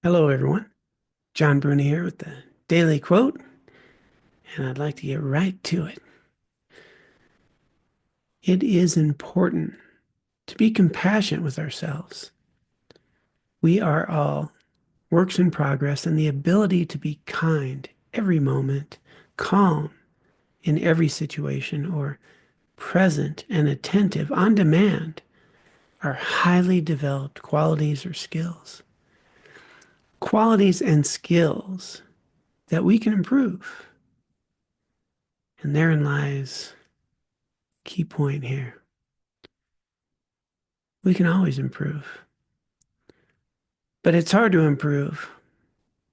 Hello, everyone. John Bruna here with the Daily Quote, and I'd like to get right to it. It is important to be compassionate with ourselves. We are all works in progress, and the ability to be kind every moment, calm in every situation, or present and attentive on demand are highly developed qualities or skills. Qualities and skills that we can improve. And therein lies key point here. We can always improve, but it's hard to improve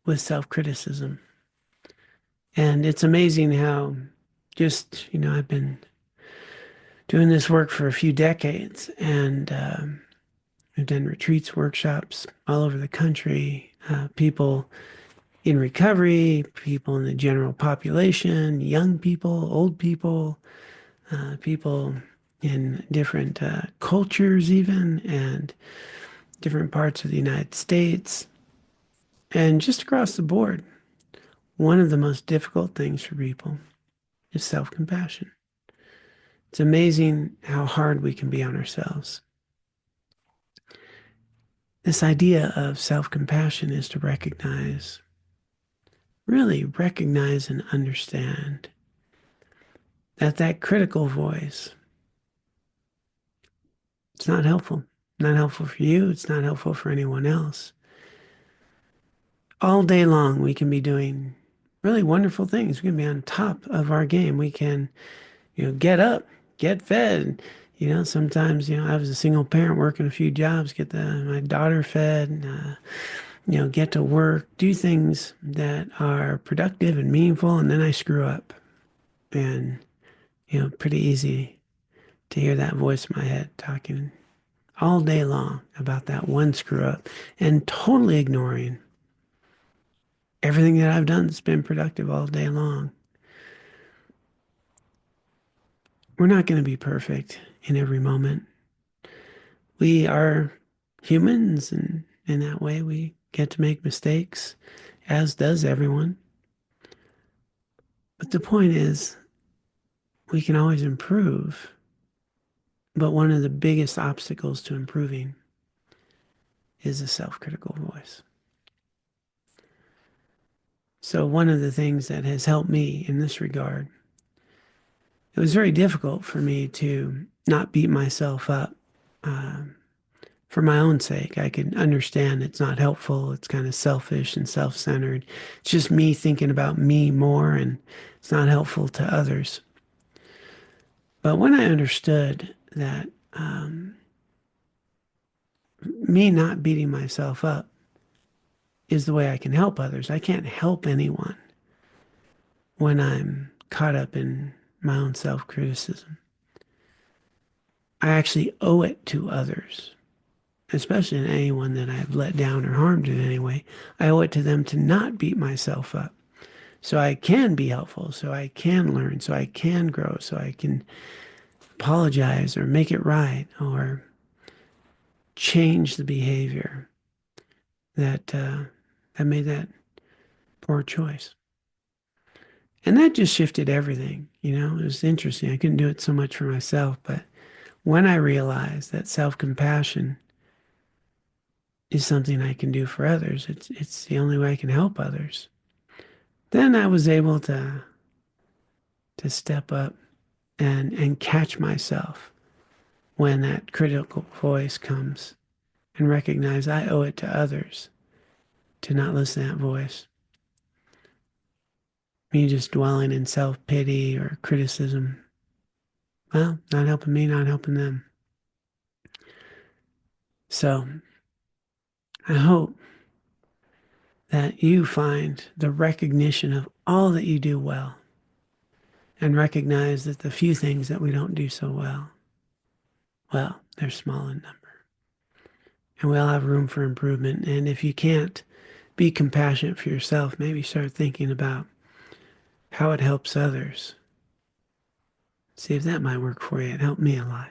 with self-criticism. And it's amazing how I've been doing this work for a few decades and I've done retreats, workshops all over the country, people in recovery, people in the general population, young people, old people, people in different cultures even, and different parts of the United States, and just across the board. One of the most difficult things for people is self-compassion. It's amazing how hard we can be on ourselves. This idea of self-compassion is to really recognize and understand that critical voice, it's not helpful. Not helpful for you. It's not helpful for anyone else. All day long, we can be doing really wonderful things. We can be on top of our game. We can get up, get fed. Sometimes, I was a single parent working a few jobs, get my daughter fed, get to work, do things that are productive and meaningful, and then I screw up. And, pretty easy to hear that voice in my head talking all day long about that one screw up and totally ignoring everything that I've done that's been productive all day long. We're not going to be perfect in every moment. We are humans, and in that way, we get to make mistakes, as does everyone. But the point is, we can always improve. But one of the biggest obstacles to improving is a self-critical voice. So, one of the things that has helped me in this regard, it was very difficult for me to not beat myself up. Um, for my own sake. I can understand it's not helpful. It's kind of selfish and self-centered. It's just me thinking about me more, and it's not helpful to others. But when I understood that me not beating myself up is the way I can help others, I can't help anyone when I'm caught up in my own self-criticism. I actually owe it to others, especially in anyone that I've let down or harmed in any way. I owe it to them to not beat myself up, so I can be helpful, so I can learn, so I can grow, so I can apologize or make it right or change the behavior that made that poor choice. And that just shifted everything. It was interesting. I couldn't do it so much for myself, but when I realized that self-compassion is something I can do for others, it's the only way I can help others. Then I was able to step up and catch myself when that critical voice comes and recognize I owe it to others to not listen to that voice. Me just dwelling in self-pity or criticism, well, not helping me, not helping them. So I hope that you find the recognition of all that you do well and recognize that the few things that we don't do so well, they're small in number. And we all have room for improvement. And if you can't be compassionate for yourself, maybe start thinking about how it helps others. See if that might work for you. It helped me a lot.